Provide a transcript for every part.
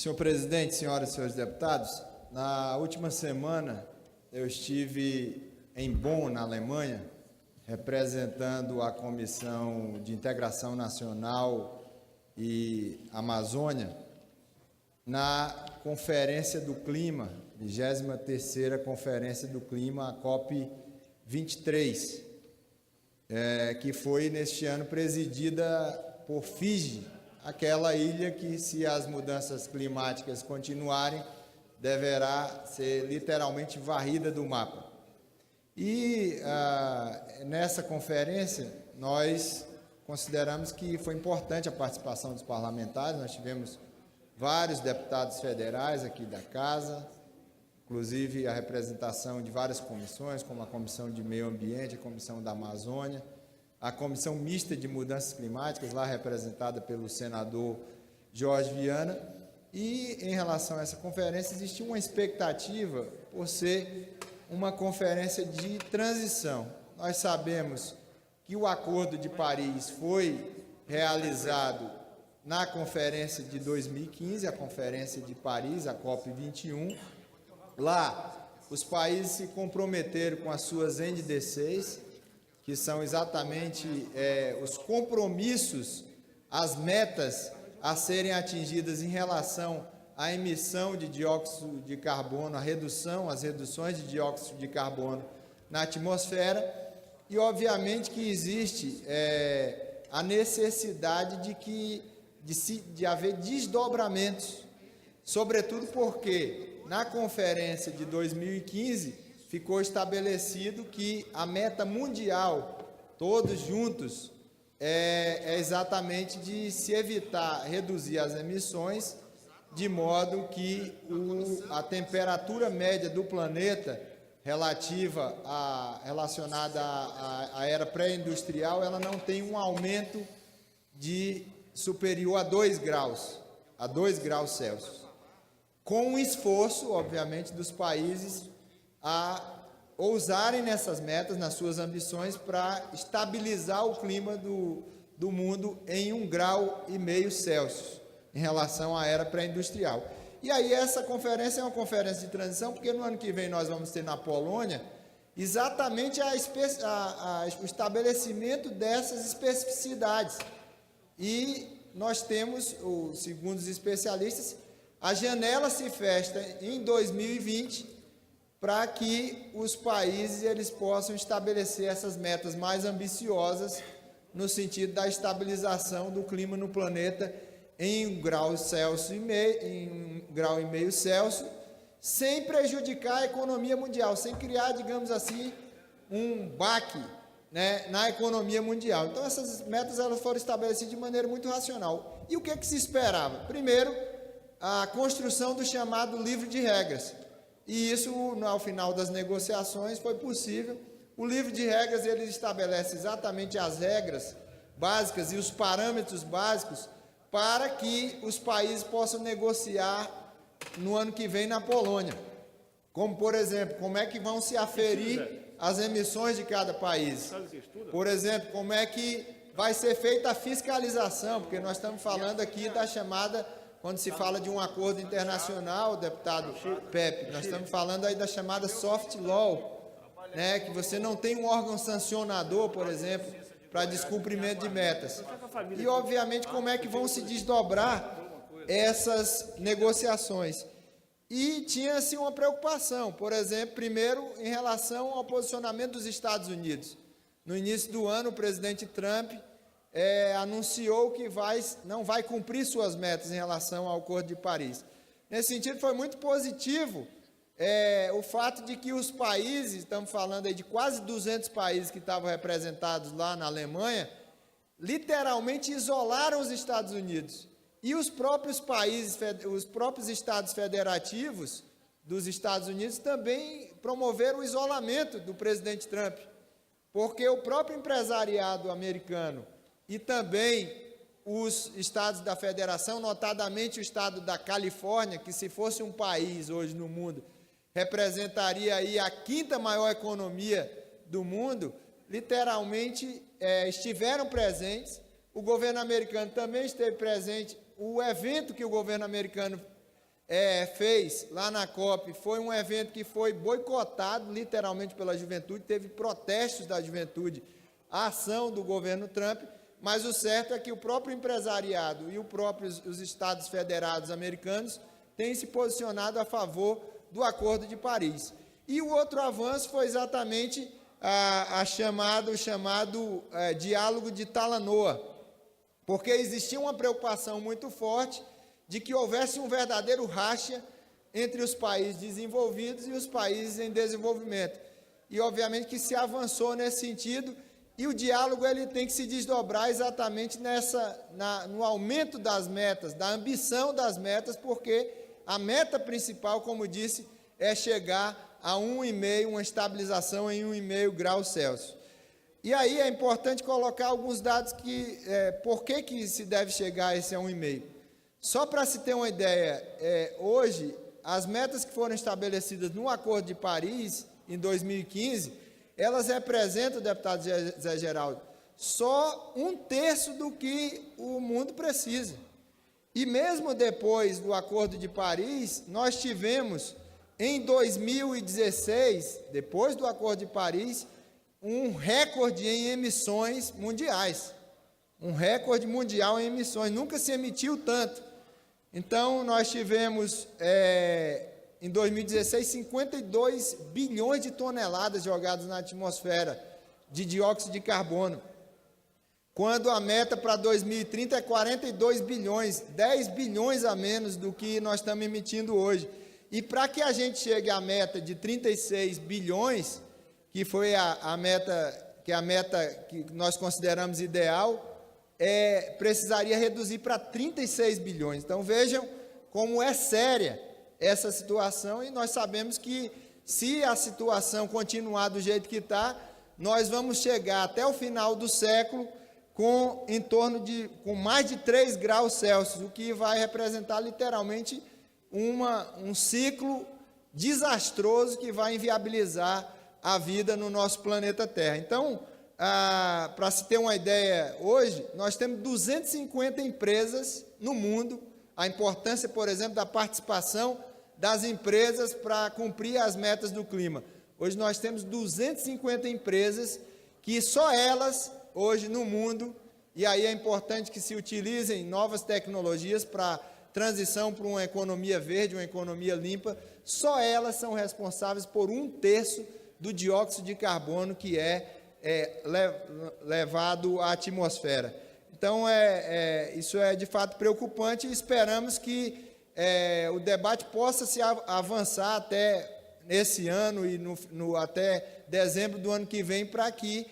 Senhor presidente, senhoras e senhores deputados, na última semana eu estive em Bonn, na Alemanha, representando a Comissão de Integração Nacional e Amazônia, na Conferência do Clima, 23ª Conferência do Clima, a COP23, que foi neste ano presidida por Fiji, aquela ilha que, se as mudanças climáticas continuarem, deverá ser literalmente varrida do mapa. E nessa conferência nós consideramos que foi importante a participação dos parlamentares. Nós tivemos vários deputados federais aqui da casa, inclusive a representação de várias comissões, como a Comissão de Meio Ambiente, a Comissão da Amazônia, a Comissão Mista de Mudanças Climáticas, lá representada pelo senador Jorge Viana. E, em relação a essa conferência, existe uma expectativa por ser uma conferência de transição. Nós sabemos que o Acordo de Paris foi realizado na Conferência de 2015, a Conferência de Paris, a COP21. Lá, os países se comprometeram com as suas NDCs, que são exatamente os compromissos, as metas a serem atingidas em relação à emissão de dióxido de carbono, as reduções de dióxido de carbono na atmosfera. E, obviamente, que existe a necessidade de haver desdobramentos, sobretudo porque na conferência de 2015 ficou estabelecido que a meta mundial, todos juntos, é exatamente de se evitar reduzir as emissões, de modo que a temperatura média do planeta relacionada à era pré-industrial, ela não tem um aumento superior a 2 graus, Celsius, com um esforço, obviamente, dos países a ousarem nessas metas, nas suas ambições, para estabilizar o clima do mundo em 1,5 grau Celsius, em relação à era pré-industrial. E aí essa conferência é uma conferência de transição, porque no ano que vem nós vamos ter na Polônia exatamente o estabelecimento dessas especificidades. E nós temos, segundo os especialistas, a janela se fecha em 2020 para que os países eles possam estabelecer essas metas mais ambiciosas no sentido da estabilização do clima no planeta em 1,5 grau Celsius, sem prejudicar a economia mundial, sem criar, digamos assim, um baque, né, na economia mundial. Então, essas metas elas foram estabelecidas de maneira muito racional. E o que se esperava? Primeiro, a construção do chamado livro de regras. E isso, ao final das negociações, foi possível. O livro de regras ele estabelece exatamente as regras básicas e os parâmetros básicos para que os países possam negociar no ano que vem na Polônia. Como, por exemplo, como é que vão se aferir as emissões de cada país. Por exemplo, como é que vai ser feita a fiscalização, porque nós estamos falando aqui da chamada, quando se fala de um acordo internacional, deputado Pepe, nós estamos falando aí da chamada soft law, né, que você não tem um órgão sancionador, por exemplo, para descumprimento de metas. E, obviamente, como é que vão se desdobrar essas negociações. E tinha-se uma preocupação, por exemplo, primeiro, em relação ao posicionamento dos Estados Unidos. No início do ano, o presidente Trump anunciou que não vai cumprir suas metas em relação ao Acordo de Paris. Nesse sentido, foi muito positivo o fato de que os países, estamos falando aí de quase 200 países que estavam representados lá na Alemanha, literalmente isolaram os Estados Unidos. E os próprios países, os próprios estados federativos dos Estados Unidos também promoveram o isolamento do presidente Trump, porque o próprio empresariado americano e também os estados da federação, notadamente o estado da Califórnia, que se fosse um país hoje no mundo, representaria aí a 5ª maior economia do mundo, literalmente estiveram presentes. O governo americano também esteve presente. O evento que o governo americano fez lá na COP foi um evento que foi boicotado literalmente pela juventude, teve protestos da juventude à ação do governo Trump, mas o certo é que o próprio empresariado e os estados federados americanos têm se posicionado a favor do Acordo de Paris. E o outro avanço foi exatamente o chamado diálogo de Talanoa, porque existia uma preocupação muito forte de que houvesse um verdadeiro racha entre os países desenvolvidos e os países em desenvolvimento. E, obviamente, que se avançou nesse sentido, e o diálogo ele tem que se desdobrar exatamente no aumento das metas, da ambição das metas, porque a meta principal, como disse, é chegar a 1,5, uma estabilização em 1,5 graus Celsius. E aí é importante colocar alguns dados por que se deve chegar a esse 1,5. Só para se ter uma ideia, hoje, as metas que foram estabelecidas no Acordo de Paris, em 2015, elas representam, deputado Zé Geraldo, só 1/3 do que o mundo precisa. E mesmo depois do Acordo de Paris, nós tivemos, em 2016, depois do Acordo de Paris, um recorde em emissões mundiais. Um recorde mundial em emissões, nunca se emitiu tanto. Então, nós tivemos, em 2016, 52 bilhões de toneladas jogadas na atmosfera de dióxido de carbono, quando a meta para 2030 é 42 bilhões, 10 bilhões a menos do que nós estamos emitindo hoje. E para que a gente chegue à meta de 36 bilhões, que foi a meta que nós consideramos ideal, precisaria reduzir para 36 bilhões. Então, vejam como é séria essa situação, e nós sabemos que, se a situação continuar do jeito que está, nós vamos chegar até o final do século com mais de 3 graus Celsius, o que vai representar literalmente um ciclo desastroso que vai inviabilizar a vida no nosso planeta Terra. Então, para se ter uma ideia, hoje nós temos 250 empresas no mundo, a importância, por exemplo, da participação das empresas para cumprir as metas do clima. Hoje nós temos 250 empresas que só elas, hoje no mundo, e aí é importante que se utilizem novas tecnologias para transição para uma economia verde, uma economia limpa, só elas são responsáveis por 1/3 do dióxido de carbono que levado à atmosfera. Então, isso é de fato preocupante, e esperamos que o debate possa se avançar até esse ano e até dezembro do ano que vem, para que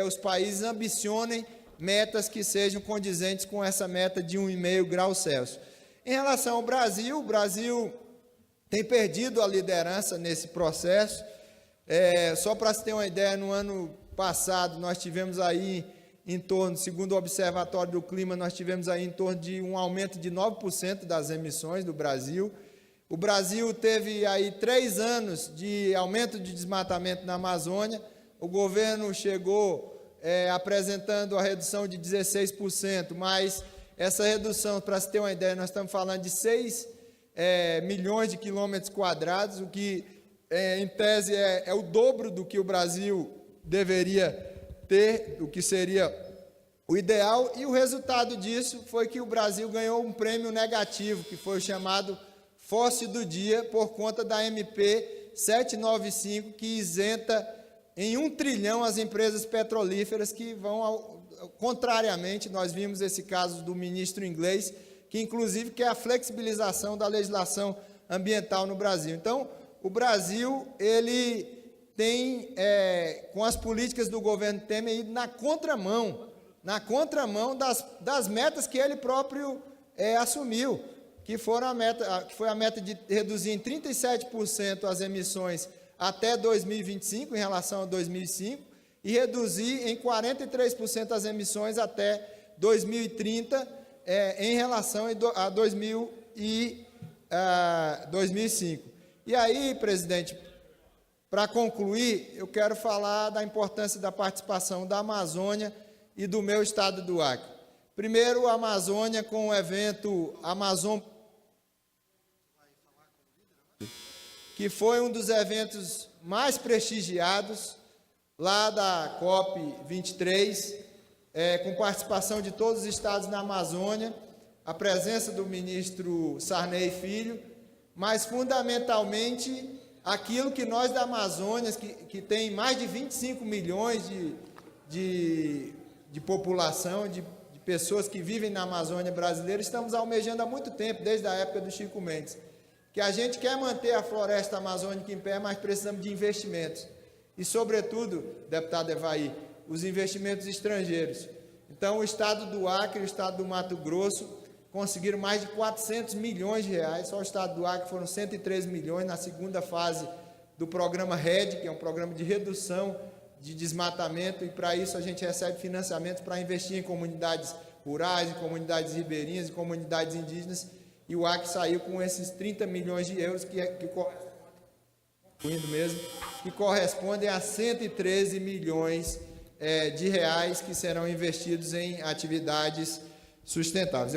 os países ambicionem metas que sejam condizentes com essa meta de 1,5 graus Celsius. Em relação ao Brasil, o Brasil tem perdido a liderança nesse processo. Só para se ter uma ideia, no ano passado nós tivemos aí em torno, segundo o Observatório do Clima, nós tivemos aí em torno de um aumento de 9% das emissões do Brasil. O Brasil teve aí 3 anos de aumento de desmatamento na Amazônia. O governo chegou apresentando a redução de 16%, mas essa redução, para se ter uma ideia, nós estamos falando de 6 milhões de quilômetros quadrados, o que, em tese, é o dobro do que o Brasil deveria ter, o que seria o ideal, e o resultado disso foi que o Brasil ganhou um prêmio negativo, que foi o chamado Fóssil do Dia, por conta da MP 795, que isenta em 1 trilhão as empresas petrolíferas que vão, contrariamente, nós vimos esse caso do ministro inglês, que inclusive quer a flexibilização da legislação ambiental no Brasil. Então, o Brasil, ele tem, com as políticas do governo Temer, ido na contramão das metas que ele próprio assumiu, que foi a meta de reduzir em 37% as emissões até 2025, em relação a 2005, e reduzir em 43% as emissões até 2030, em relação a 2005. E aí, presidente, para concluir, eu quero falar da importância da participação da Amazônia e do meu estado do Acre. Primeiro, a Amazônia, com o evento Amazon... que foi um dos eventos mais prestigiados lá da COP 23, com participação de todos os estados da Amazônia, a presença do ministro Sarney Filho, mas fundamentalmente aquilo que nós da Amazônia, que tem mais de 25 milhões de população, de pessoas que vivem na Amazônia brasileira, estamos almejando há muito tempo, desde a época do Chico Mendes, que a gente quer manter a floresta amazônica em pé, mas precisamos de investimentos. E, sobretudo, deputado Evaí, os investimentos estrangeiros. Então, o estado do Acre e o estado do Mato Grosso conseguiram mais de 400 milhões de reais, só o estado do Acre foram 103 milhões na segunda fase do programa RED, que é um programa de redução de desmatamento, e para isso a gente recebe financiamentos para investir em comunidades rurais, em comunidades ribeirinhas, em comunidades indígenas, e o Acre saiu com esses 30 milhões de euros, que correspondem a 113 milhões de reais que serão investidos em atividades sustentáveis.